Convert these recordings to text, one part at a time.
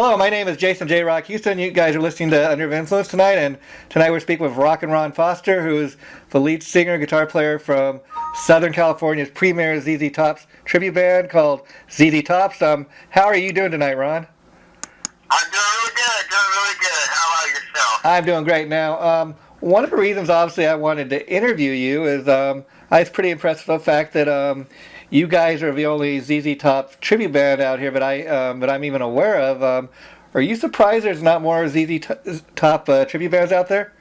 Hello, my name is Jason JROCK Houston. You guys are listening to Under Influence tonight, and tonight we're speaking with Rockin Ron Foster, who is the lead singer, guitar player from Southern California's premier ZZ Topz tribute band called ZZ Topz. How are you doing tonight, Ron? I'm doing really good. How about yourself? I'm doing great. Now, one of the reasons, obviously, I wanted to interview you is I was pretty impressed with the fact that you guys are the only ZZ Top tribute band out here that I'm even aware of. Are you surprised there's not more ZZ Top tribute bands out there?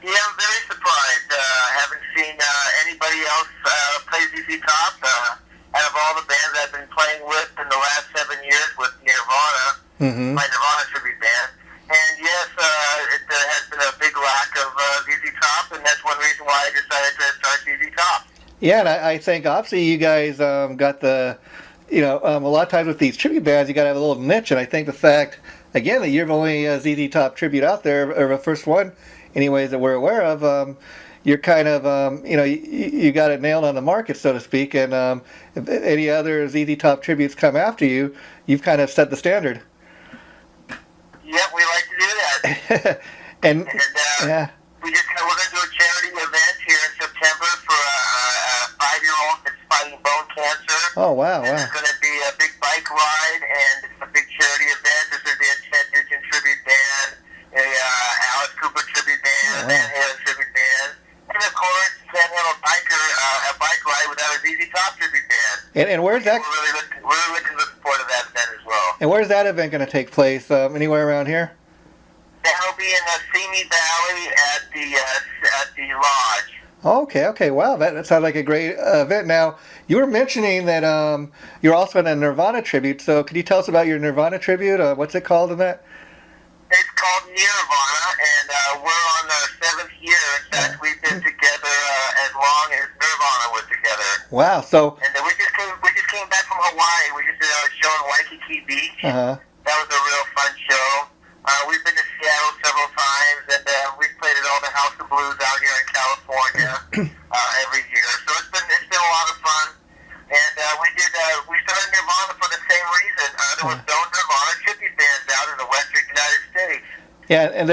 Yeah, I'm very surprised. I haven't seen anybody else play ZZ Top. Out of all the bands I've been playing with in the last 7 years with Nirvana, my Nirvana tribute band. And yes, there has been a big lack of ZZ Top, and that's one reason why I decided to start ZZ Top. Yeah, and I think obviously you guys got the, a lot of times with these tribute bands you got to have a little niche, and I think the fact, again, that you're the only ZZ Top tribute out there, or the first one, anyways, that we're aware of, you're kind of, you got it nailed on the market, so to speak, and if any other ZZ Top tributes come after you, you've kind of set the standard. Yep, we like to do that. and yeah. We're going to do a charity event here in September for a 5-year-old that's fighting bone cancer. Oh, wow. It's going to be a big bike ride, and it's a big charity event. There's going to be a Ted Nugent tribute band, a Alice Cooper tribute band, a Van Halen tribute band, and of course, you can't have a bike ride without a ZZ Top tribute band. And where's that? We're really looking forward to that event as well. And where's that event going to take place? Anywhere around here? That'll be in the Simi Valley at the lodge. Okay, wow, that sounds like a great event. Now, you were mentioning that you're also in a Nirvana tribute, so could you tell us about your Nirvana tribute? What's it called in that? It's called Nirvana, and we're on our 7th year. In fact, we've been together as long as Nirvana was together. Wow, so... And we just came back from Hawaii. We just did a show in Waikiki Beach. Uh-huh. That was a real fun show. We've been to Seattle several times, and we've played at all the House of Blues out here in California every year. So it's been a lot of fun. And we started Nirvana for the same reason. There was no Nirvana tribute bands out in the Western United States. Yeah, and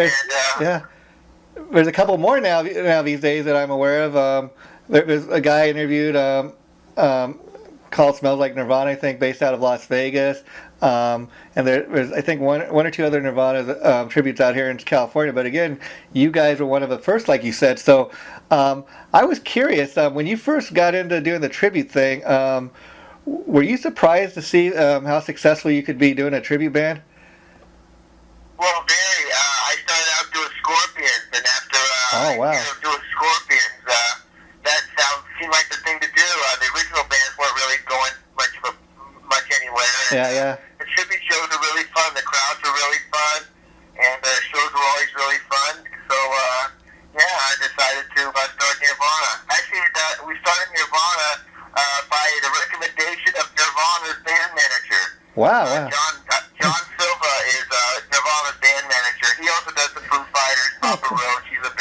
there's a couple more now these days that I'm aware of. There's a guy interviewed called Smells Like Nirvana, I think, based out of Las Vegas. And there's, I think, one or two other Nirvana tributes out here in California. But again, you guys were one of the first, like you said. So I was curious, when you first got into doing the tribute thing, were you surprised to see how successful you could be doing a tribute band? Well, very. I started out doing Scorpions, and after doing Scorpions, that seemed like the thing to do. The original bands weren't really going much anywhere. Yeah. The tribute shows are really fun. The crowds are really fun, and the shows were always really fun. So, I decided to start Nirvana. Actually, we started Nirvana by the recommendation of Nirvana's band manager. Wow. John Silva is Nirvana's band manager. He also does the Foo Fighters, Papa Roach. He's a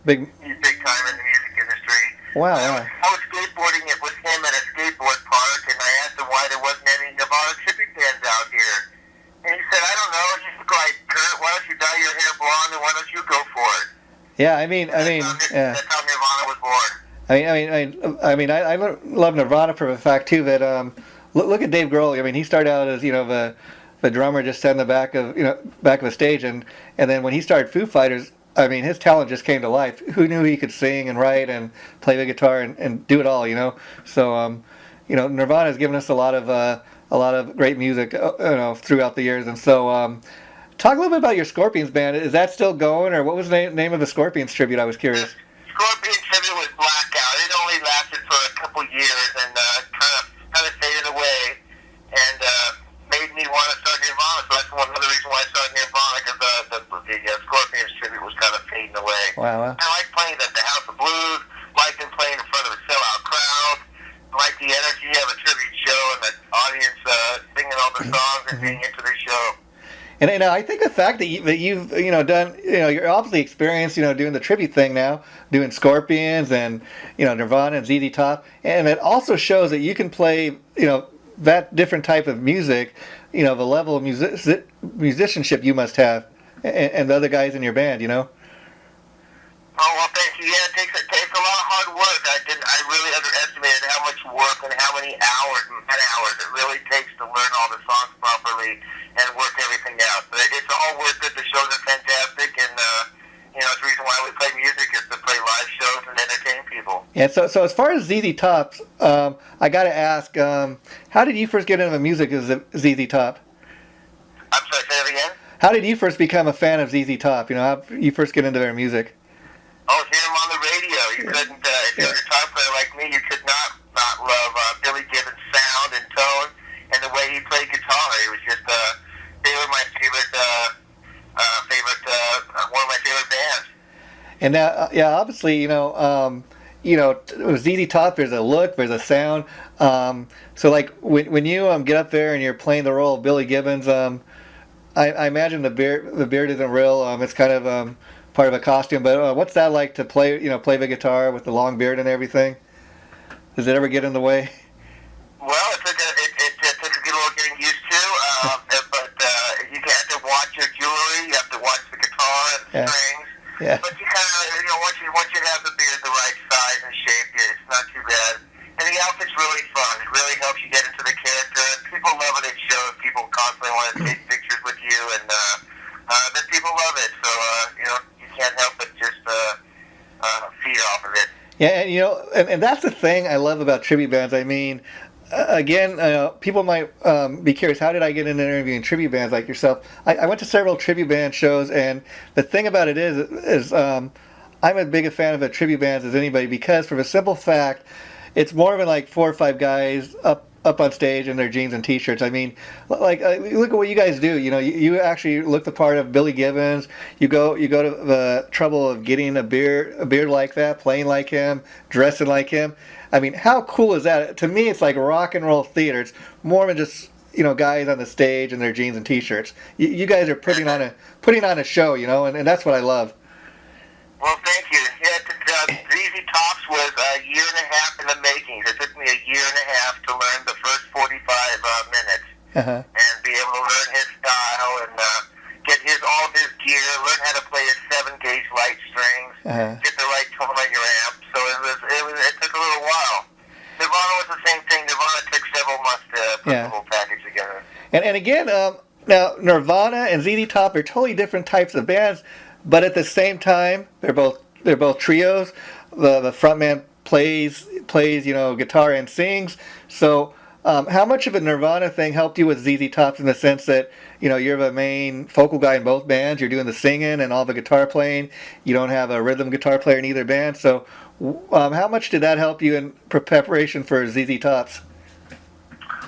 he's big time in the music industry. Wow. I was skateboarding it with him at a skateboard park, and I asked him why there wasn't any Nirvana tribute bands out here. And he said, I don't know, you look like Kurt, why don't you dye your hair blonde, and why don't you go for it? Yeah, that's how Nirvana was born. I love Nirvana for the fact too that look at Dave Grohl. I mean, he started out as the drummer just sat in the back of the stage, and then when he started Foo Fighters, I mean, his talent just came to life. Who knew he could sing and write and play the guitar and do it all? So Nirvana has given us a lot of great music throughout the years, and so. Talk a little bit about your Scorpions band. Is that still going, or what was the name of the Scorpions tribute? I was curious. Scorpions tribute was Blackout. It only lasted for a couple years and kind of faded away, and made me want to start Nirvana. So that's one other reason why I started Nirvana, because the Scorpions tribute was kind of fading away. Wow. I like playing at the House of Blues. Like them playing in front of a sellout crowd. I like the energy of a tribute show and the audience singing all the songs and being into the show. And I think the fact that you've done, you're obviously experienced, doing the tribute thing now, doing Scorpions and Nirvana and ZZ Top, and it also shows that you can play that different type of music, the level of musicianship you must have, and the other guys in your band, Oh, well, thank you. Yeah, it takes a lot of hard work. I really underestimated how much work and how many hours it really takes to learn all the songs properly and work everything out. But it's all worth it. The shows are fantastic, and it's the reason why we play music is to play live shows and entertain people. Yeah. So as far as ZZ Topz, I got to ask, how did you first get into music as ZZ Top? I'm sorry, say that again? How did you first become a fan of ZZ Top? How you first get into their music? Oh, hear him on the radio. You couldn't, if you were a guitar player like me, you could not love Billy Gibbons' sound and tone and the way he played guitar. It was just, they were my one of my favorite bands. And now, obviously, with ZZ Top, there's a look, there's a sound. So like when you get up there and you're playing the role of Billy Gibbons, I imagine the beard isn't real. It's kind of part of a costume. But what's that like to play the guitar with the long beard and everything? Does it ever get in the way? Well, it took a good little getting used to. But you have to watch your jewelry. You have to watch the guitar and the strings. Yeah. But you kind of, once you have the beard the right size and shape, it's not too bad. And the outfit's really fun. It really helps you get into the character. People love it at shows. People constantly want to take pictures with you, and then people love it. So you can't help but just feed off of it. Yeah, and that's the thing I love about tribute bands. I mean, again, people might be curious, how did I get into interviewing tribute bands like yourself? I went to several tribute band shows, and the thing about it is I'm as big a fan of a tribute bands as anybody, because for the simple fact, it's more than like 4 or 5 guys up on stage in their jeans and t-shirts. I mean, like look at what you guys do. You actually look the part of Billy Gibbons. You go to the trouble of getting a beard like that, playing like him, dressing like him. I mean, how cool is that? To me, it's like rock and roll theater. It's more than just guys on the stage in their jeans and t-shirts. You guys are putting on a show, and that's what I love. Well, thank you. Yeah, ZZ Topz was a year and a half in the making. It took me a year and a half to learn the first 45 minutes and be able to learn his style and get all of his gear, learn how to play his 7-gauge light strings, get the right tone on your amp. So it took a little while. Nirvana was the same thing. Nirvana took several months to put the whole package together. And again, now Nirvana and ZZ Top are totally different types of bands. But at the same time, they're both trios. The frontman plays guitar and sings. So how much of a Nirvana thing helped you with ZZ Topz in the sense that you're the main focal guy in both bands? You're doing the singing and all the guitar playing. You don't have a rhythm guitar player in either band. So how much did that help you in preparation for ZZ Topz?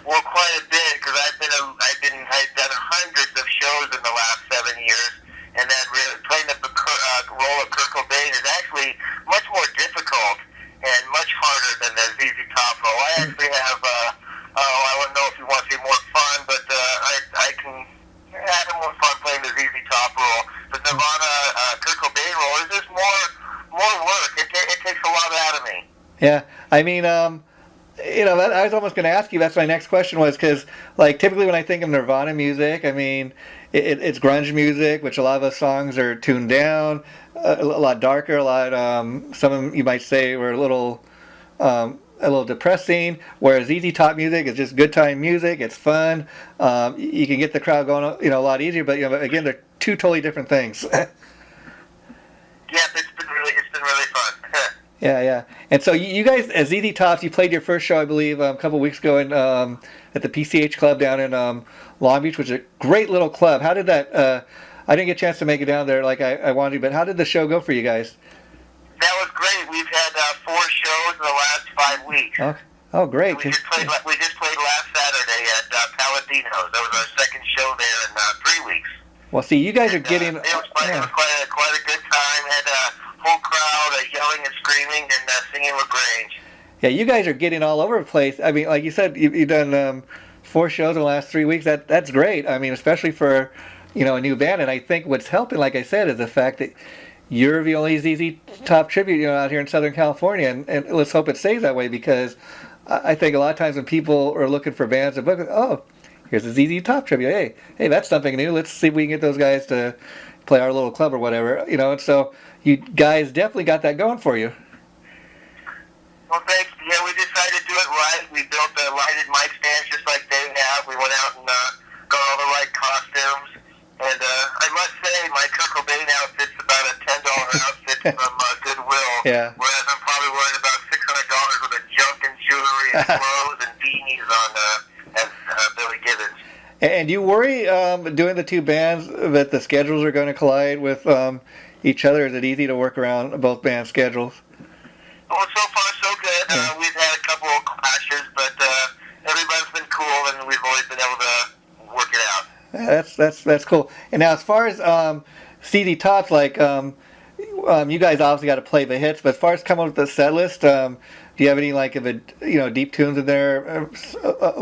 Well, quite a bit, because I've done hundreds of shows in the last 7 years. And that really playing the role of Kurt Cobain is actually much more difficult and much harder than the ZZ Top role. I actually have, I don't know if you want to say more fun, but I can have more fun playing the ZZ Top role. The Nirvana Kurt Cobain role is just more work. It takes a lot out of me. Yeah, I mean, I was almost going to ask you. That's my next question was, because like typically when I think of Nirvana music, I mean, it's grunge music, which a lot of the songs are tuned down, a lot darker, a lot. Some of them you might say were a little depressing. Whereas ZZ Top music is just good time music. It's fun. You can get the crowd going, a lot easier. But again, they're two totally different things. Yes, it's been really fun. Yeah. And so you guys, as ZZ Topz, you played your first show, I believe, a couple of weeks ago at the PCH Club down in Long Beach, which is a great little club. How did that? I didn't get a chance to make it down there like I wanted to, but how did the show go for you guys? That was great. We've had 4 shows in the last 5 weeks. Oh, great. We just played last Saturday at Paladino's. That was our second show there in 3 weeks. Well, see, you guys are getting... It was quite a good time. Had a whole crowd yelling and screaming and singing LaGrange. Yeah, you guys are getting all over the place. I mean, like you said, you've done 4 shows in the last 3 weeks. That's great. I mean, especially for a new band. And I think what's helping, like I said, is the fact that you're the only ZZ Top tribute out here in Southern California. And let's hope it stays that way, because I think a lot of times when people are looking for bands to book, oh, here's a ZZ Top tribute. Hey, that's something new. Let's see if we can get those guys to play our little club or whatever. And so you guys definitely got that going for you. Well, thanks. Yeah, we decided to do it right. We built the lighted mic stands just like they have. We went out and got all the right costumes. And I must say, my Kurt Cobain outfit's about a $10 outfit from Goodwill. Yeah. Whereas I'm probably worried about $600 worth of junk and jewelry and clothes and beanies on as Billy Gibbons. And you worry doing the two bands that the schedules are going to collide with each other? Is it easy to work around both bands' schedules? Well, so far so good. We've had a couple of clashes, but everybody's been cool, and we've always been able to work it out. That's cool. And now, as far as ZZ Topz, like you guys obviously got to play the hits, but as far as coming up with the set list, do you have any deep tunes in there?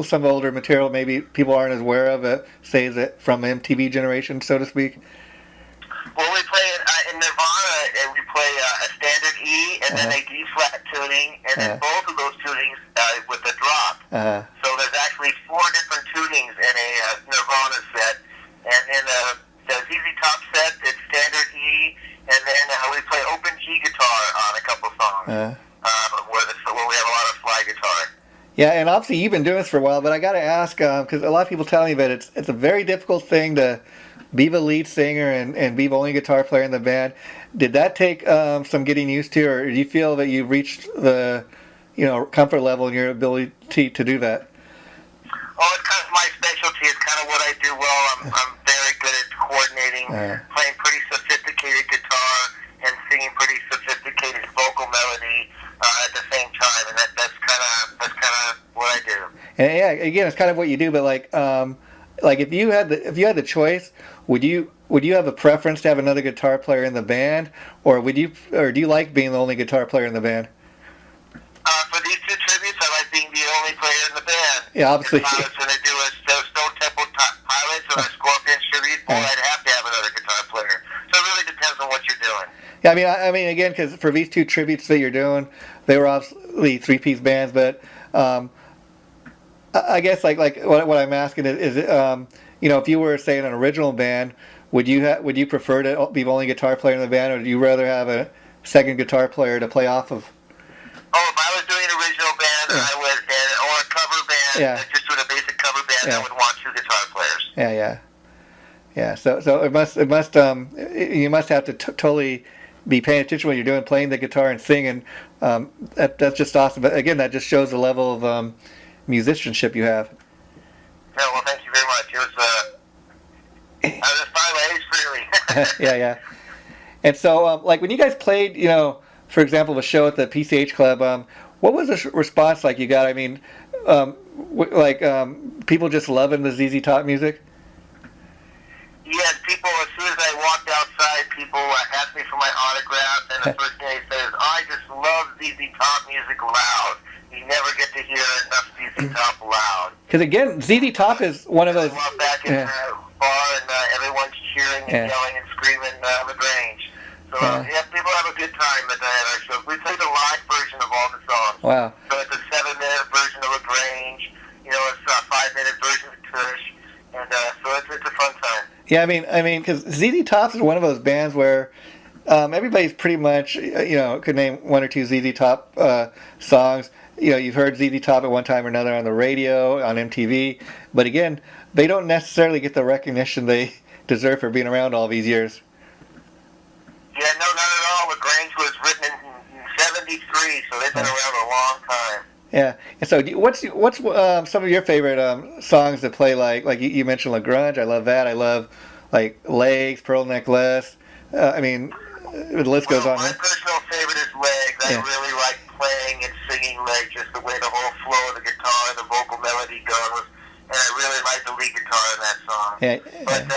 Some older material maybe people aren't as aware of it, say is it from MTV generation, so to speak. Well, we play in Nirvana, and we play a standard E and then a D flat tuning, and then both of those tunings with a drop. So there's actually 4 different tunings in a Nirvana set, and in the ZZ Top set, it's standard E, and then we play open G guitar on a couple songs, where we have a lot of slide guitar. Yeah, and obviously you've been doing this for a while, but I got to ask, because a lot of people tell me that it's a very difficult thing to be the lead singer and be the only guitar player in the band. Did that take some getting used to, or do you feel that you've reached the comfort level in your ability to do that? Oh, it's kind of my specialty. It's kind of what I do well. I'm very good at coordinating, playing pretty sophisticated guitar and singing pretty sophisticated vocal melody at the same time, and that's kind of what I do. And yeah, again, it's kind of what you do. But like if you had the choice, would you have a preference to have another guitar player in the band, or do you like being the only guitar player in the band? For these 2 tributes, I like being the only player in the band. Yeah, obviously. If I was going to do a Stone Temple Pilots or a Scorpions tribute, I'd have to have another guitar player. So it really depends on what you're doing. Yeah, I mean, again, because for these 2 tributes that you're doing, they were obviously 3-piece bands, but I guess like what I'm asking is if you were say in an original band, would you prefer to be the only guitar player in the band, or do you rather have a second guitar player to play off of? Oh, if I was doing an original band, I would, or a cover band, just doing a basic cover band, I would want 2 guitar players. Yeah. So you must have to totally be paying attention when you're playing the guitar and singing. That's just awesome. But again, that just shows the level of musicianship you have. Yeah, well, thank you very much. It was, I was inspired by Ace Frehley. Yeah. And so, when you guys played, for example, the show at the PCH Club, what was the response like you got? I mean, people just loving the ZZ Top music? Yes, people, as soon as I walked outside, people asked me for my autograph, and the first thing they said is, I just love ZZ Top music loud. You never get to hear enough ZZ Top loud. Because again, ZZ Top is one of those... I walk back in the bar, and everyone's cheering and yelling and screaming LaGrange. So, people have a good time at our shows. We play the live version of all the songs. Wow. So it's a 7-minute version of LaGrange, it's a 5-minute version of Tush, and so it's a fun time. Yeah, I mean, because ZZ Topz is one of those bands where everybody's pretty much, could name 1 or 2 ZZ Top songs. You've heard ZZ Top at one time or another on the radio, on MTV, but again, they don't necessarily get the recognition they deserve for being around all these years. Yeah, no, not at all. LaGrange was written in 73, so they've been around a long time. Yeah, and so what's some of your favorite songs to play? Like you mentioned LaGrange, I love that. I love like Legs, Pearl Necklace. The list goes on. My personal favorite is Legs. I really like playing and singing Legs, just the way the whole flow of the guitar and the vocal melody goes. And I really like the lead guitar in that song. But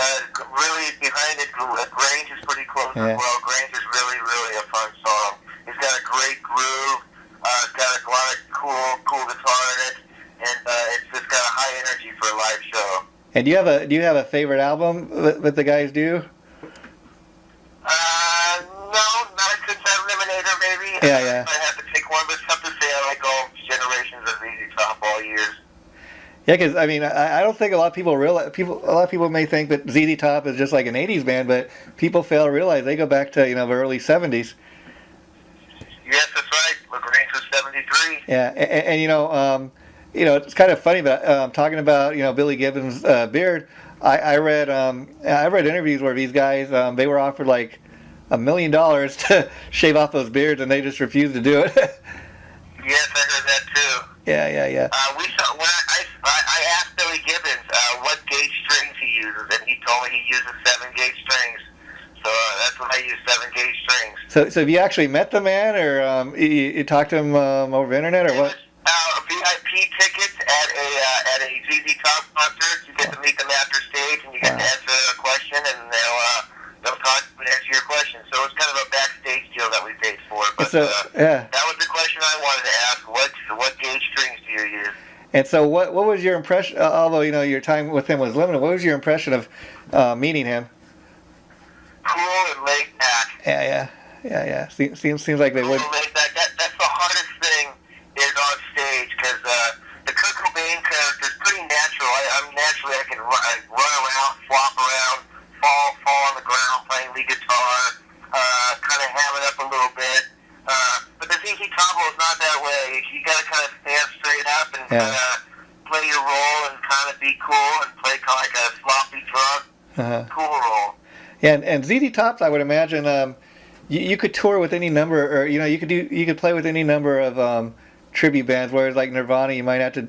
really behind it, Grange is pretty close as well. Grange is really, really a fun song. It's got a great groove. It's got a lot of cool guitar in it, and it's just got a high energy for a live show. And do you have a favorite album that the guys do? No, not since Eliminator, maybe. Yeah. I have to pick one, but it's tough to say. I like all generations of ZZ all years. Yeah, because I mean, I don't think a lot of people realize. A lot of people may think that ZZ Top is just like an '80s band, but people fail to realize they go back to the early '70s. Yes, that's right. LaGrange was 73. Yeah, and it's kind of funny, but talking about Billy Gibbons' beard, I read interviews where these guys they were offered like $1 million to shave off those beards, and they just refused to do it. Yes, I heard that too. Yeah. We saw when I asked Billy Gibbons what gauge strings he uses, and he told me he uses 7-gauge strings. So that's what I use, 7-gauge strings. So have you actually met the man, or you talked to him over the internet, or what? VIP tickets at a ZZ Topz concert. You get to meet them after stage, and you get to answer a question, and they'll talk and answer your question. So it's kind of a backstage deal that we paid for. But that was the question I wanted to ask. What gauge strings do you use? And so what was your impression? Although your time with him was limited, what was your impression of meeting him? Cool and laid back. Yeah. Seems like they would. Cool and laid back. That's the hardest thing is on stage, because the Kurt Cobain character is pretty natural. I can run around, flop around, fall on the ground, playing lead guitar, kind of ham it up a little bit. But the ZZ Top is not that way. You got to kind of stand straight up and kind of play your role and kind of be cool and play kind of like a sloppy drunk, cool role. Yeah, and ZZ Topz, I would imagine, you could tour with any number, or you could play with any number of tribute bands. Whereas like Nirvana, you might have to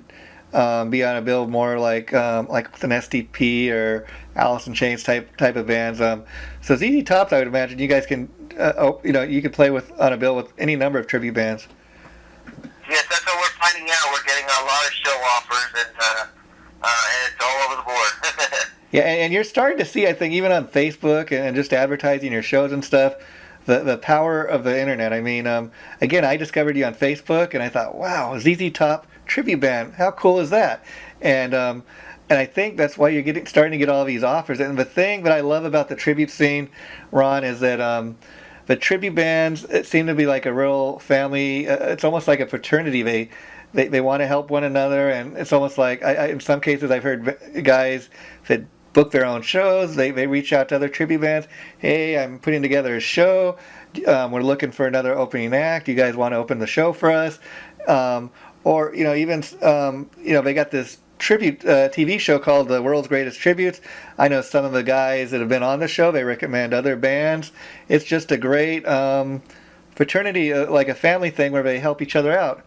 be on a bill more like with an STP or Alice in Chains type of bands. So ZZ Topz, I would imagine you guys can, you could play on a bill with any number of tribute bands. Yes, that's what we're finding out. We're getting a lot of show offers, and it's all over the board. Yeah, and you're starting to see, I think, even on Facebook and just advertising your shows and stuff, the power of the internet. I mean, again, I discovered you on Facebook, and I thought, wow, ZZ Top tribute band, how cool is that? And I think that's why you're starting to get all these offers. And the thing that I love about the tribute scene, Ron, is that the tribute bands, it seem to be like a real family. It's almost like a fraternity. They want to help one another, and it's almost like, in some cases, I've heard guys that book their own shows. They reach out to other tribute bands. Hey, I'm putting together a show. We're looking for another opening act. You guys want to open the show for us? Or even they got this tribute TV show called The World's Greatest Tributes. I know some of the guys that have been on the show. They recommend other bands. It's just a great fraternity, like a family thing where they help each other out.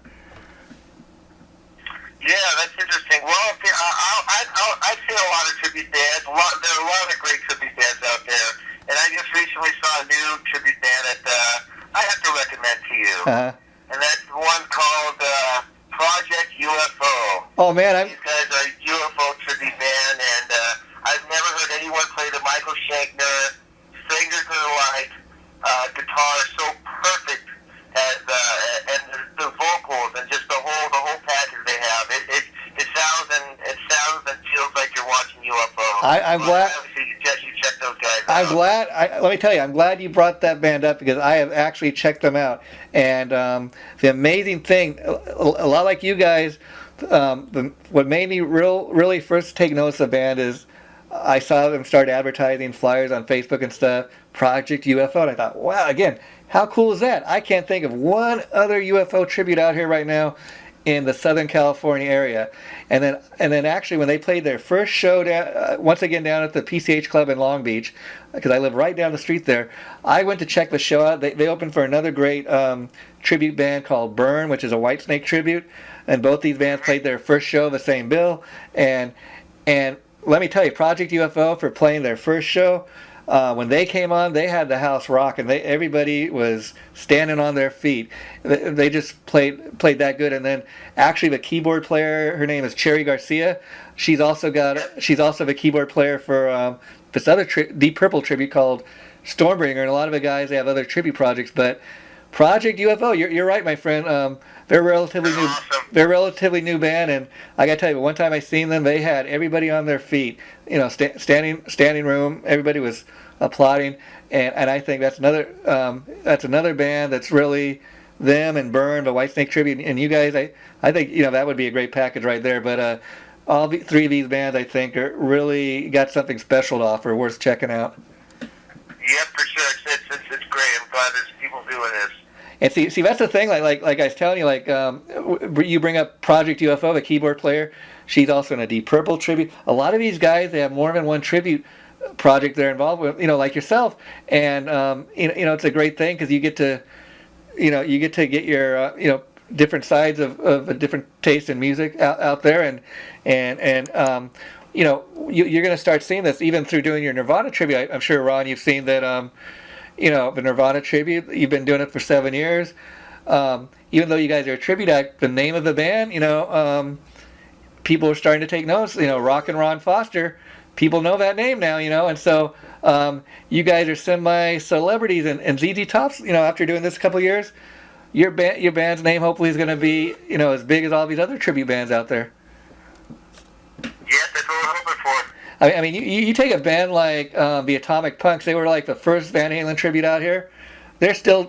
Yeah, that's interesting. Well, I see a lot of tribute bands. There are a lot of great tribute bands out there. And I just recently saw a new tribute band that I have to recommend to you. And that's one called Project UFO. Oh, man. These guys are a UFO tribute band, and I've never heard anyone play the Michael Shankner, Strangers in the Light guitar so perfect and the vocals and just the whole package they have. It sounds and feels like you're watching UFO. I'm glad. Obviously, you check those guys I'm out. glad. Let me tell you, I'm glad you brought that band up, because I have actually checked them out. And the amazing thing, a lot like you guys, what made me really first take notice of the band is I saw them start advertising flyers on Facebook and stuff, Project UFO, and I thought, wow, again, how cool is that? I can't think of one other UFO tribute out here right now in the Southern California area. And then actually when they played their first show once again down at the PCH Club in Long Beach, because I live right down the street there, I went to check the show out. They opened for another great tribute band called Burn, which is a Whitesnake tribute, and both these bands played their first show the same bill. And let me tell you, Project UFO, for playing their first show, when they came on, they had the house rocking. Everybody was standing on their feet. They just played that good. And then actually the keyboard player, her name is Cherry Garcia. She's also the keyboard player for this other Deep Purple tribute called Stormbringer. And a lot of the guys, they have other tribute projects. But Project UFO, you're right, my friend. They're relatively new. Awesome. They're a relatively new band, and I got to tell you, one time I seen them, they had everybody on their feet. Standing room. Everybody was applauding, and I think that's another band that's really them and Burn, the Whitesnake tribute, and you guys, I think that would be a great package right there. But all three of these bands, I think, are really got something special to offer, worth checking out. Yeah, for sure. It's great. I'm glad there's people doing this. And see, that's the thing. Like I was telling you, you bring up Project UFO, the keyboard player. She's also in a Deep Purple tribute. A lot of these guys, they have more than one tribute project they're involved with. Like yourself. And it's a great thing because you get to, get your different sides of a different taste in music out there, and you're going to start seeing this even through doing your Nirvana tribute. I'm sure, Ron, you've seen that. The Nirvana tribute, you've been doing it for 7 years. Even though you guys are a tribute act, the name of the band, people are starting to take notice. Rockin Ron Foster, people know that name now, and so you guys are semi-celebrities. And ZZ Topz, after doing this a couple of years, your band's name hopefully is going to be, as big as all these other tribute bands out there. Yes, that's what we're hoping for. I mean, you take a band like the Atomic Punks. They were like the first Van Halen tribute out here. They're still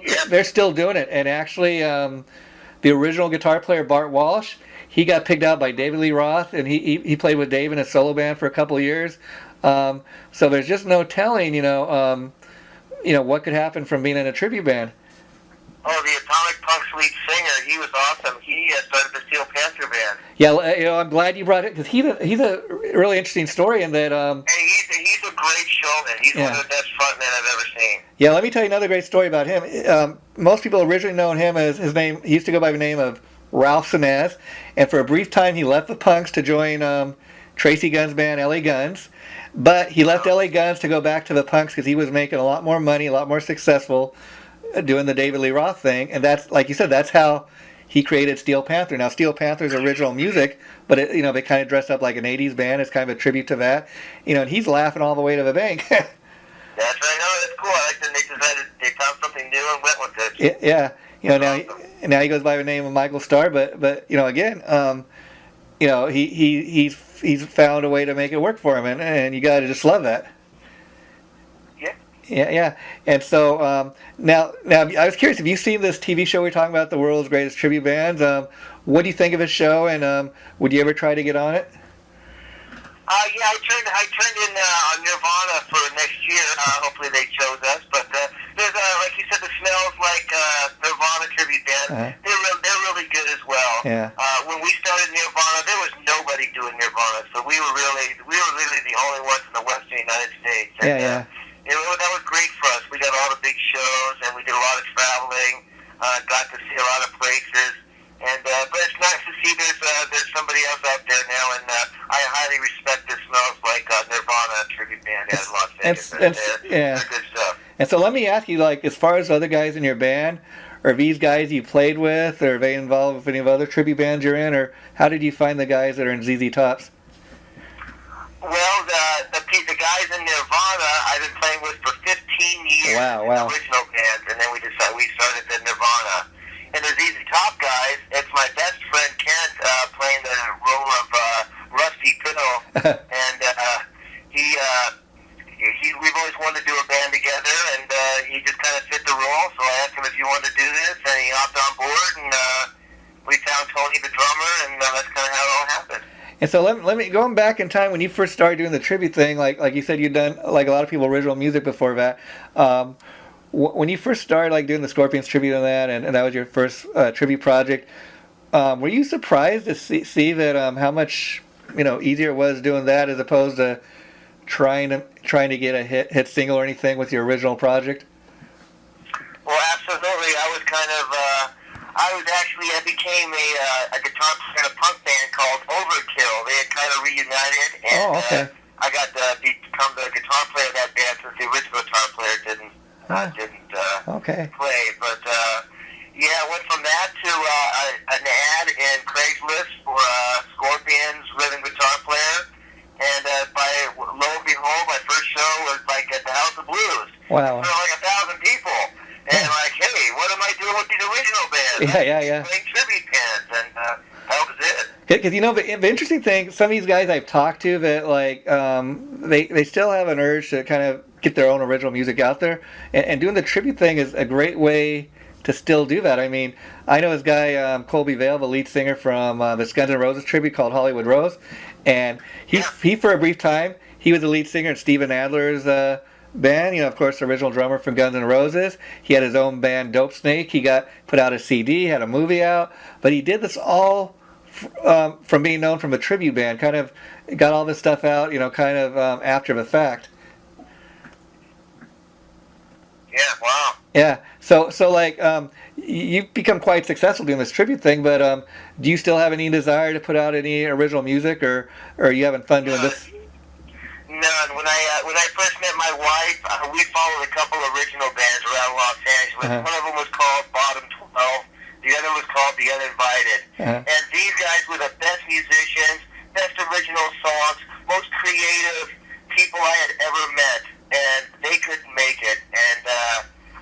doing it. And actually, the original guitar player Bart Walsh, he got picked out by David Lee Roth, and he played with Dave in a solo band for a couple of years. So there's just no telling, what could happen from being in a tribute band. Oh, the Atomic Punk's lead singer, he was awesome. He started the Steel Panther band. Yeah, I'm glad you brought it, because he's a really interesting story in that... and he's a great showman. He's one of the best frontmen I've ever seen. Yeah, let me tell you another great story about him. Most people originally know him as his name, he used to go by the name of Ralph Senez, and for a brief time he left the Punks to join Tracy Gunn's band, LA Guns. But he left LA Guns to go back to the Punks because he was making a lot more money, a lot more successful, doing the David Lee Roth thing, and that's, like you said, that's how he created Steel Panther. Now, Steel Panther's original music, but they kind of dressed up like an '80s band. It's kind of a tribute to that, and he's laughing all the way to the bank. That's right. No, that's cool. I like that they decided they found something new and went with it. Yeah. Now he goes by the name of Michael Starr, but again, he's found a way to make it work for him, and you got to just love that. Yeah. And so now I was curious, have you seen this TV show we're talking about, the world's greatest tribute bands? What do you think of the show, and would you ever try to get on it? Yeah, I turned in on Nirvana for next year. Hopefully they chose us. But there's like you said, the Smells Like Nirvana tribute band. They're really good as well. Yeah. When we started Nirvana, there was nobody doing Nirvana, so we were really the only ones in the Western United States. And, that was great for us. We got all the big shows, and we did a lot of traveling. Got to see a lot of places. And but it's nice to see there's somebody else out there now, and I highly respect the Smells Like Nirvana tribute band out of Las Vegas. They're good stuff. And so let me ask you, like, as far as other guys in your band, are these guys you played with, or are they involved with any of other tribute bands you're in, or how did you find the guys that are in ZZ Topz? Well, the guys in Nirvana I've been playing with for 15 years. Wow. The original bands, and then we started the Nirvana. And the ZZ Top guys, it's my best friend Kent playing the role of Rusty Piddle, and we've always wanted to do a band together, and he just kind of fit the role. So I asked him if he wanted to do this, and he hopped on board, and we found Tony the drummer, and that's kind of how it all happened. And so let me going back in time when you first started doing the tribute thing, like you said, you'd done, like a lot of people, original music before that. When you first started, like, doing the Scorpions tribute and that was your first tribute project, were you surprised to see that how much easier it was doing that as opposed to trying to get a hit single or anything with your original project? Well, absolutely. I became a guitar player in a punk band called Overkill. They had kind of reunited, and I got to become the guitar player of that band since the original guitar player didn't play. But I went from that to an ad in Craigslist for Scorpions rhythm guitar player, and lo and behold, my first show was like at the House of Blues. Wow! So like 1,000 people, and like, hey, what am I doing with these original bands? Yeah. Playing tribute bands, and that was it. Because the interesting thing, some of these guys I've talked to that like they still have an urge to kind of get their own original music out there, and doing the tribute thing is a great way to still do that. I mean, I know this guy Colby Vale, the lead singer from this Guns N' Roses tribute called Hollywood Rose, and he for a brief time he was the lead singer in Steven Adler's band. You know, of course, the original drummer from Guns N' Roses. He had his own band, Dope Snake. He got put out a CD, had a movie out, but he did this all from being known from a tribute band. Kind of got all this stuff out, you know, kind of after the fact. Yeah, wow. Yeah, so like you've become quite successful doing this tribute thing, but do you still have any desire to put out any original music, or are you having fun doing this? None. When I first met my wife, we followed a couple original bands around Los Angeles. Uh-huh. One of them was called Bottom 12. The other was called The Uninvited. Uh-huh. And these guys were the best musicians, best original songs, most creative people I had ever met. And they couldn't make it. And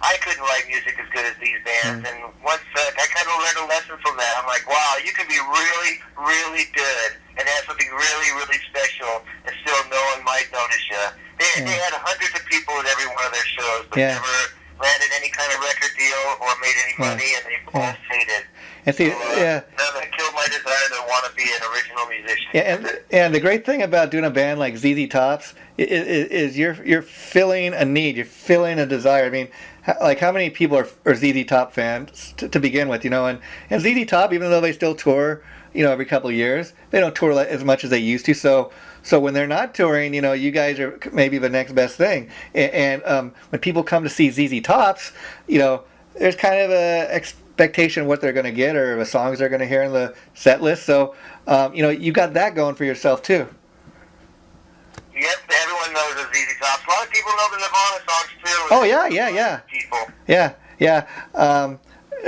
I couldn't write music as good as these bands. And once I kind of learned a lesson from that, I'm like, wow, you can be really, really good and have something really, really special, and still no one might notice you. They had hundreds of people at every one of their shows, but never landed any kind of record deal or made any money, and they all faded. And see, that killed my desire to want to be an original musician. Yeah, and the great thing about doing a band like ZZ Topz is you're filling a need, you're filling a desire. I mean, like how many people are ZZ Top fans to begin with, you know? And ZZ Top, even though they still tour, you know, every couple of years, they don't tour as much as they used to. So when they're not touring, you know, you guys are maybe the next best thing. And when people come to see ZZ Topz, you know, there's kind of a expectation of what they're going to get or the songs they're going to hear in the set list. So, you know, you got that going for yourself too. Yep, everyone knows the ZZ Topz. A lot of people know the Nirvana songs too. Oh yeah. People. Yeah.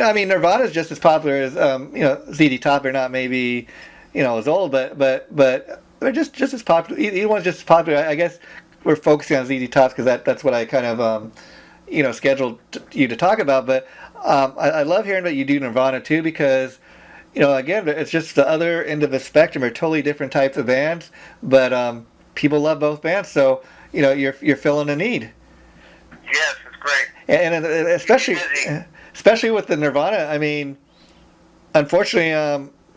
I mean, Nirvana's just as popular as you know, ZZ Top. They're not maybe, you know, as old, but they're just as popular. Either one's just as popular. I guess we're focusing on ZZ Top because that's what I kind of you know, scheduled you to talk about. But I love hearing that you do Nirvana too, because, you know, again, it's just the other end of the spectrum. They're totally different types of bands, but people love both bands, so you know you're filling a need. Yes, it's great. And especially with the Nirvana. I mean, unfortunately,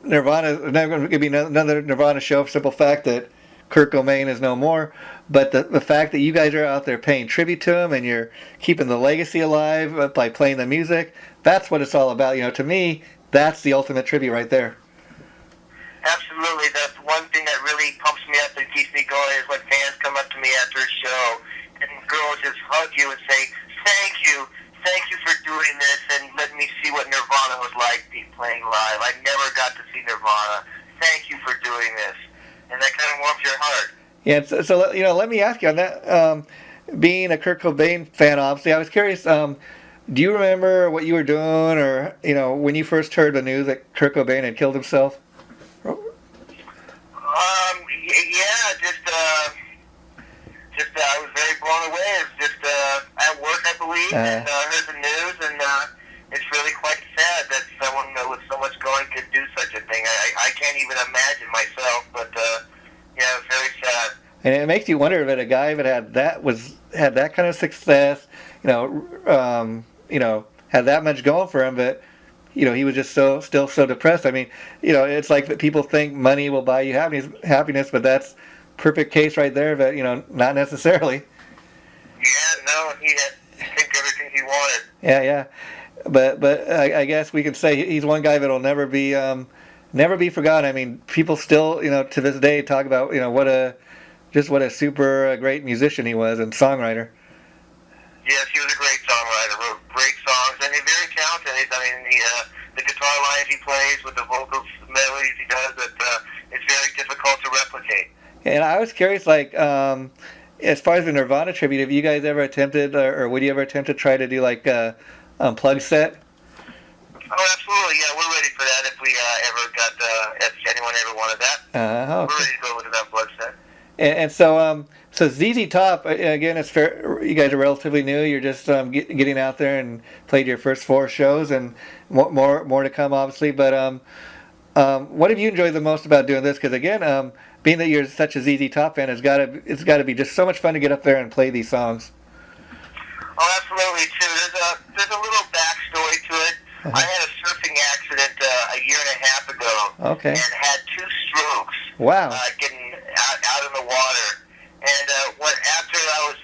Nirvana is never going to be another Nirvana show for the simple fact that Kurt Cobain is no more. But the fact that you guys are out there paying tribute to him and you're keeping the legacy alive by playing the music, that's what it's all about. You know, to me, that's the ultimate tribute right there. Absolutely. That's one thing that really pumps me up and keeps me going is when fans come up to me after a show and girls just hug you and say, thank you for doing this and let me see what Nirvana was like playing live. I never got to see Nirvana. Thank you for doing this. And that kind of warms your heart. Yeah, so you know, let me ask you on that, being a Kurt Cobain fan, obviously, I was curious, do you remember what you were doing, or, you know, when you first heard the news that Kurt Cobain had killed himself? I was very blown away. It was just at work, I believe, and heard the news, and it's really quite sad that someone with so much going could do such a thing. I can't even imagine myself, but yeah, it was very sad. And it makes you wonder that a guy that had that kind of success, you know, had that much going for him, but you know, he was just still so depressed. I mean, you know, it's like that people think money will buy you happiness, but that's perfect case right there. But you know, not necessarily. Yeah, no, he had picked everything he wanted. Yeah, but I guess we could say he's one guy that'll never be forgotten. I mean, people still, you know, to this day talk about, you know, what a super great musician he was and songwriter. Yes, he was a great songwriter, wrote great songs, and he's very talented. I mean, the guitar lines he plays with the vocals, melodies he does, it's very difficult to replicate. And I was curious, like, as far as the Nirvana tribute, have you guys ever attempted, or would you ever attempt to try to do like a unplugged set? Oh, absolutely, yeah, we're ready for that if we if anyone ever wanted that. Okay. We're ready to go with an unplugged set. And so ZZ Top, again, it's fair. You guys are relatively new. You're just getting out there and played your first 4 shows, and more to come, obviously. But what have you enjoyed the most about doing this? Because again, being that you're such a ZZ Top fan, it's got to be just so much fun to get up there and play these songs. Oh, absolutely too. There's a little backstory backstory to it. I had a surfing accident a year and a half ago. Okay. And had 2 strokes. Wow. Getting out in the water. And after I was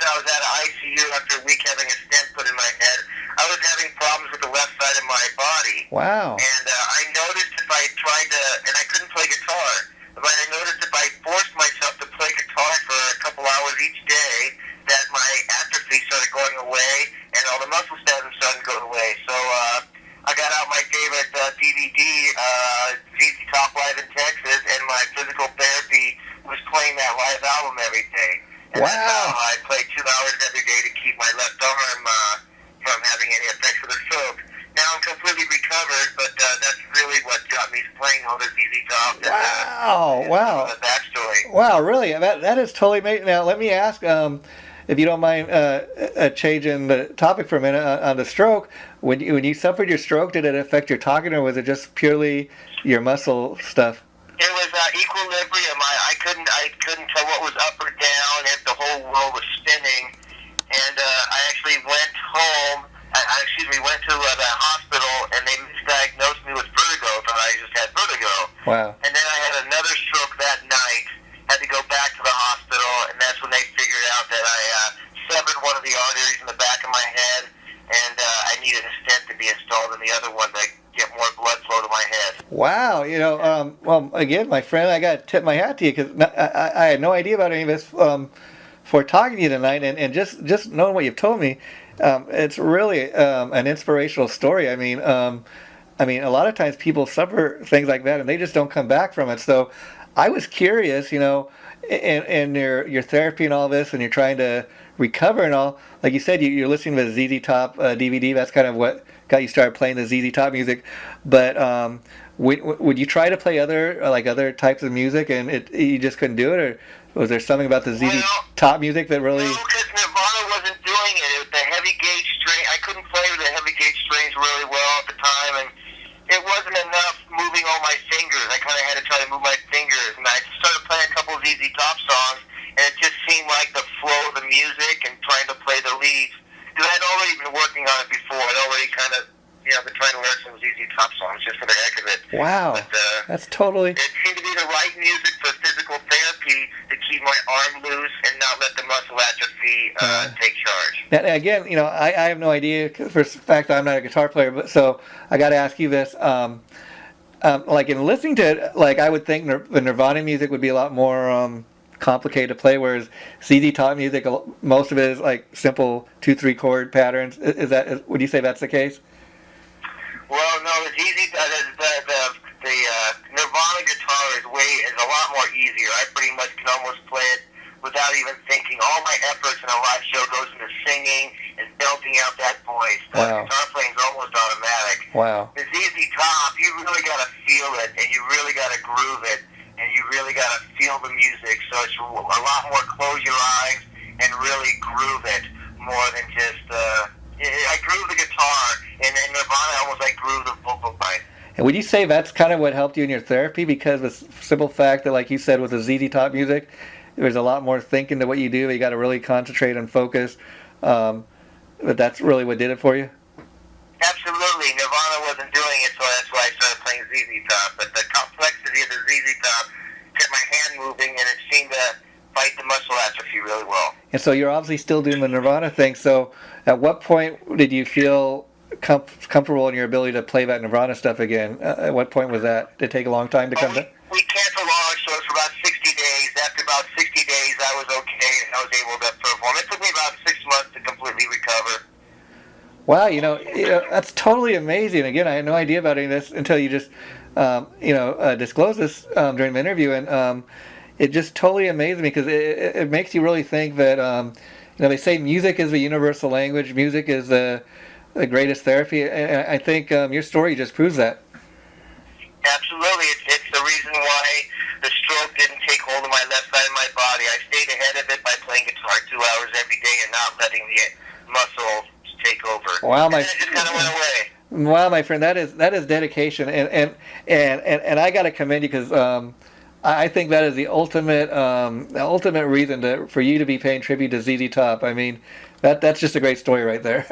out of ICU after a week having a stent put in my head, I was having problems with the left side of my body. Wow. And I noticed if I tried to, and I couldn't play guitar, but I noticed if I forced myself to play guitar for a couple hours each day, that my atrophy started going away, and all the muscle spasms started going away. So I got out my favorite DVD, ZZ Top Live in Texas, and my physical therapy was playing that live album every day. And wow. That's how I played 2 hours every day to keep my left arm from having any effects of the stroke. Now I'm completely recovered, but that's really what got me playing all the ZZ Top. Wow. The backstory. Wow, really? That is totally amazing. Now, let me ask, if you don't mind changing the topic for a minute on the stroke. When you suffered your stroke, did it affect your talking, or was it just purely your muscle stuff? It was equilibrium. I couldn't tell what was up or down if the whole world was spinning. And I actually went home. Went to the hospital, and they misdiagnosed me with vertigo. Thought I just had vertigo. Wow. And then I had another stroke that night. Had to go back to the hospital, and that's when they figured out that I severed one of the arteries in the back of my head, and I needed a stent to be installed in the other one to get more blood flow to my head. Wow. Well, again, my friend, I got to tip my hat to you, because I had no idea about any of this for talking to you tonight, and just knowing what you've told me. It's really an inspirational story. I mean, a lot of times people suffer things like that, and they just don't come back from it. So, I was curious, in your therapy and all this, and you're trying to recover and all. Like you said, you're listening to the ZZ Top DVD. That's kind of what got you started playing the ZZ Top music. But would you try to play other types of music, and you just couldn't do it, or was there something about the ZZ Top music that really? No, because Nirvana wasn't doing it. It was the heavy gauge string. I couldn't play with the heavy gauge strings really well at the time, and it wasn't enough moving all my fingers. I kind of had to try to move my fingers, and I started playing a couple of ZZ Top songs, and it just seemed like the flow of the music and trying to play the leads. Because I'd already been working on it before. I'd already kind of, been trying to learn some ZZ Top songs just for the heck of it. Wow. But, that's totally. It seemed to be the right music for physical therapy to keep my arm loose and not let the muscle atrophy take charge. Now, again, I have no idea. For the fact that I'm not a guitar player, but so I got to ask you this. Like in listening to it, like I would think the Nirvana music would be a lot more complicated to play, whereas ZZ Top music, most of it is like simple 2-3 chord patterns. Would you say that's the case? Well, no, the Nirvana guitar is a lot more easier. I pretty much can almost play it without even thinking. All my efforts in a live show goes into singing and belting out that voice. Wow. Guitar playing is almost automatic. Wow. The ZZ Top, you really got to feel it, and you really got to groove it, and you really got to feel the music. So it's a lot more close your eyes and really groove it more than just. I groove the guitar, and in Nirvana, I almost groove the vocal line. And would you say that's kind of what helped you in your therapy? Because the simple fact that, like you said, with the ZZ Top music, there's a lot more thinking to what you do. You got to really concentrate and focus. But that's really what did it for you? Absolutely. Nirvana wasn't doing it, so that's why I started playing ZZ Top. But the complexity of the ZZ Top kept my hand moving, and it seemed to fight the muscle atrophy really well. And so you're obviously still doing the Nirvana thing. So at what point did you feel comfortable in your ability to play that Nirvana stuff again? At what point was that? Did it take a long time to come back? We canceled all our shows for about 60 days. After about 60 days, I was okay, and I was able to perform. It took me about 6 months to completely recover. Wow, that's totally amazing. Again, I had no idea about any of this until you just, disclosed this during the interview, and it just totally amazed me, because it makes you really think that, they say music is the universal language, music is the greatest therapy, and I think your story just proves that. Absolutely. It's the reason why the stroke didn't take hold of my left side of my body. I stayed ahead of it by playing guitar 2 hours every day and not letting the muscle take over. Wow, and then it just kind of went away. Wow, my friend, that is dedication, and I got to commend you, because I think that is the ultimate reason for you to be paying tribute to ZZ Top. I mean, that's just a great story right there.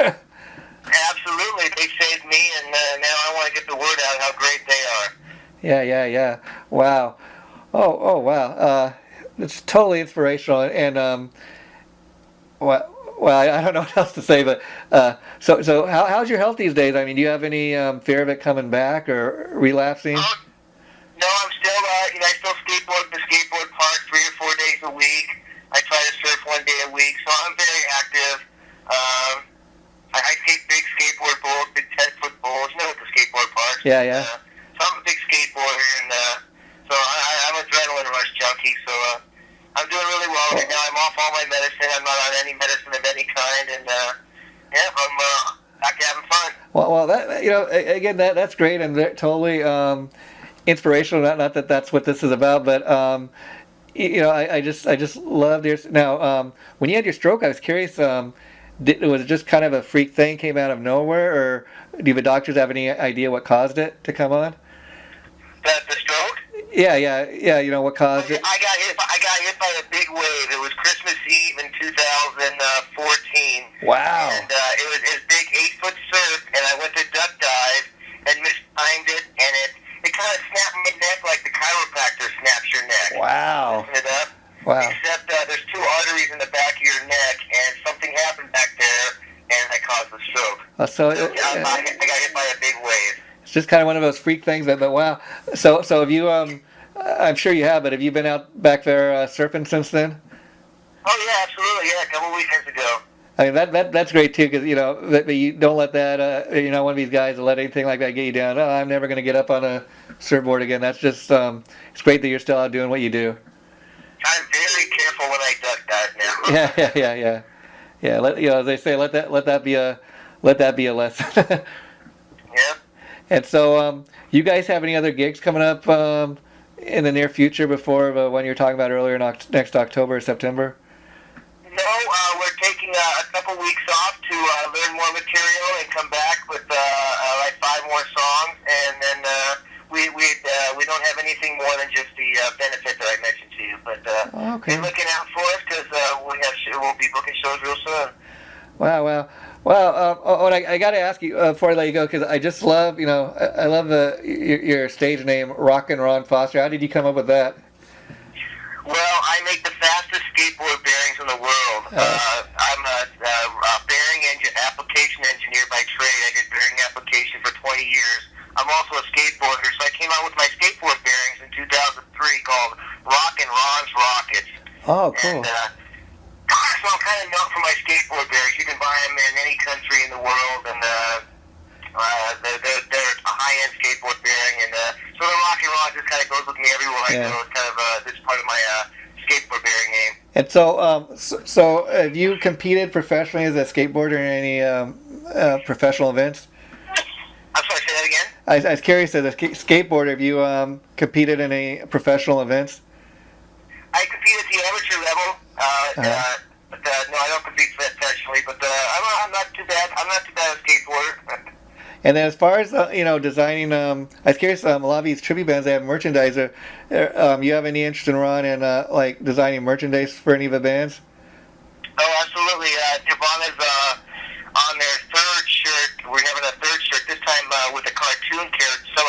Absolutely. me, and now I want to get the word out how great they are. Yeah. Wow. Wow. It's totally inspirational, and well, I don't know what else to say, but so how's your health these days? I mean, do you have any fear of it coming back or relapsing? No, I'm still, I still skateboard the skateboard park 3 or 4 days a week. I try to surf 1 day a week, so I'm very active. I skate big skateboard bowls, big 10-foot bowls, at the skateboard parks. Yeah. So I'm a big skateboarder, and so I'm an adrenaline rush junkie, so I'm doing really well right now. I'm off all my medicine. I'm not on any medicine of any kind, and I'm back to having fun. Well, that again, that's great and totally inspirational. Not that that's what this is about, but I just love your. Now, when you had your stroke, I was curious. Was it just kind of a freak thing, came out of nowhere, or do the doctors have any idea what caused it to come on? The stroke? Yeah. What caused it? I got hit by a big wave. It was Christmas Eve in 2014. Wow. And it was a big 8-foot surf, and I went to duck dive and mistimed it, and it kind of snapped my neck like the chiropractor snaps your neck. Wow. Listen it up. Wow. Except there's 2 arteries in the back of your neck, and something happened back there, and that caused the stroke. I got hit by a big wave. It's just kind of one of those freak things, but wow. So have you? I'm sure you have, but have you been out back there surfing since then? Oh yeah, absolutely. Yeah, a couple weekends ago. I mean that's great too, because you don't let that. You're not one of these guys that let anything like that get you down. Oh, I'm never going to get up on a surfboard again. That's just it's great that you're still out doing what you do. I'm very careful when I duck dive now. Yeah. As they say, let that be a lesson. Yeah. And so, you guys have any other gigs coming up in the near future before the one you were talking about earlier, next October or September? No, we're taking a couple weeks off to learn more material and come back with like 5 more songs, and then we don't have anything more than just the benefit that I mentioned to you. But okay. Be looking out for us, because we'll be booking shows real soon. Wow. Well, I got to ask you before I let you go, because I just love, I love your stage name, Rockin Ron Foster. How did you come up with that? Well, I make the fastest skateboard bearings in the world. I'm a bearing application engineer by trade. I did bearing application for 20 years. I'm also a skateboarder, so I came out with my skateboard bearings in 2003 called Rockin Ron's Rockets. Oh, cool. And, so I'm kind of known for my skateboard bearings. You can buy them in any country in the world, and they're a high-end skateboard bearing. And so the Rockin Ron just kind of goes with me everywhere I go. It's kind of this part of my skateboard bearing name. And so have you competed professionally as a skateboarder in any professional events? I'm sorry, say that again? I was curious, as a skateboarder, have you competed in any professional events? I compete at the amateur level. But no, I don't compete professionally. But I'm not too bad. I'm not too bad a skateboarder. And then, as far as designing, I was curious. A lot of these tribute bands, they have merchandise. You have any interest in Ron in like designing merchandise for any of the bands? Oh, absolutely. Nirvana's on their 3rd shirt. We're having a 3rd shirt this time with a cartoon character. So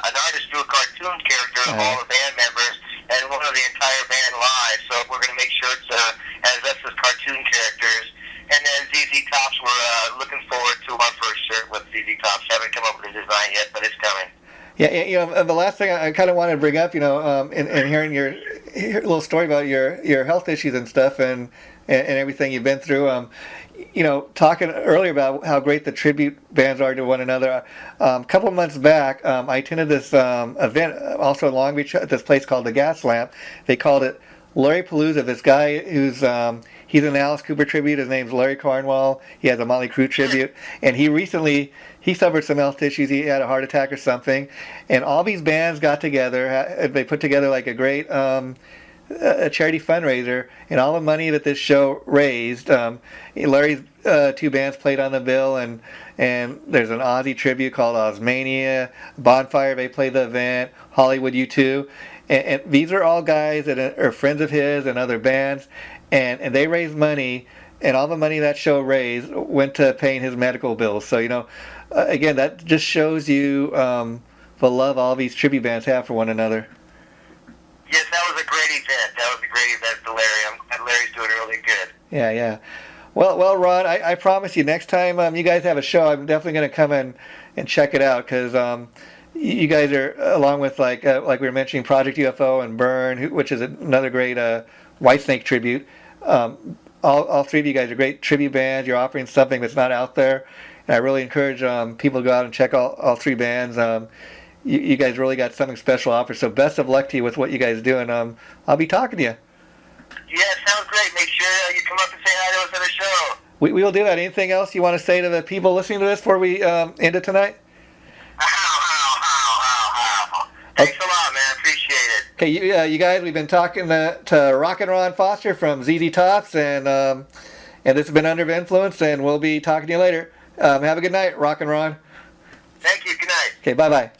an artist drew a cartoon character of all the band members and one of the entire band live. So we're going to make sure it's as us as cartoon characters. And then ZZ Topz, we're looking forward to our first shirt with ZZ Topz. Haven't come up with a design yet, but it's coming. Yeah, the last thing I kind of wanted to bring up, in hearing your little story about your health issues and stuff and everything you've been through, talking earlier about how great the tribute bands are to one another. A couple of months back, I attended this event also in Long Beach at this place called the Gas Lamp. They called it Larry Palooza. This guy who's he's an Alice Cooper tribute. His name's Larry Cornwall. He has a Motley Crue tribute, and he suffered some health issues. He had a heart attack or something, and all these bands got together. They put together like a great a charity fundraiser, and all the money that this show raised, Larry's 2 bands played on the bill, and there's an Ozzy tribute called Ozmania, Bonfire, they played the event, Hollywood U2, and these are all guys that are friends of his and other bands, and they raised money and all the money that show raised went to paying his medical bills. So, again, that just shows you the love all these tribute bands have for one another. Yes, that was a great event. That was a great event to Larry. I'm glad Larry's doing really good. Yeah, yeah. Well, Ron, I promise you next time you guys have a show, I'm definitely going to come and check it out, because you guys are, along with like we were mentioning, Project UFO and Burn, which is another great Whitesnake tribute. All three of you guys are great tribute bands. You're offering something that's not out there, and I really encourage people to go out and check all three bands. You guys really got something special to offer. So best of luck to you with what you guys are doing. I'll be talking to you. Yeah, sounds great. Make sure you come up and say hi to us at the show. We will do that. Anything else you want to say to the people listening to this before we end it tonight? Thanks a lot, man. Appreciate it. Okay, you guys, we've been talking to Rockin Ron Foster from ZZ Topz, and this has been Under the Influence, and we'll be talking to you later. Have a good night, Rockin Ron. Thank you. Good night. Okay, bye-bye.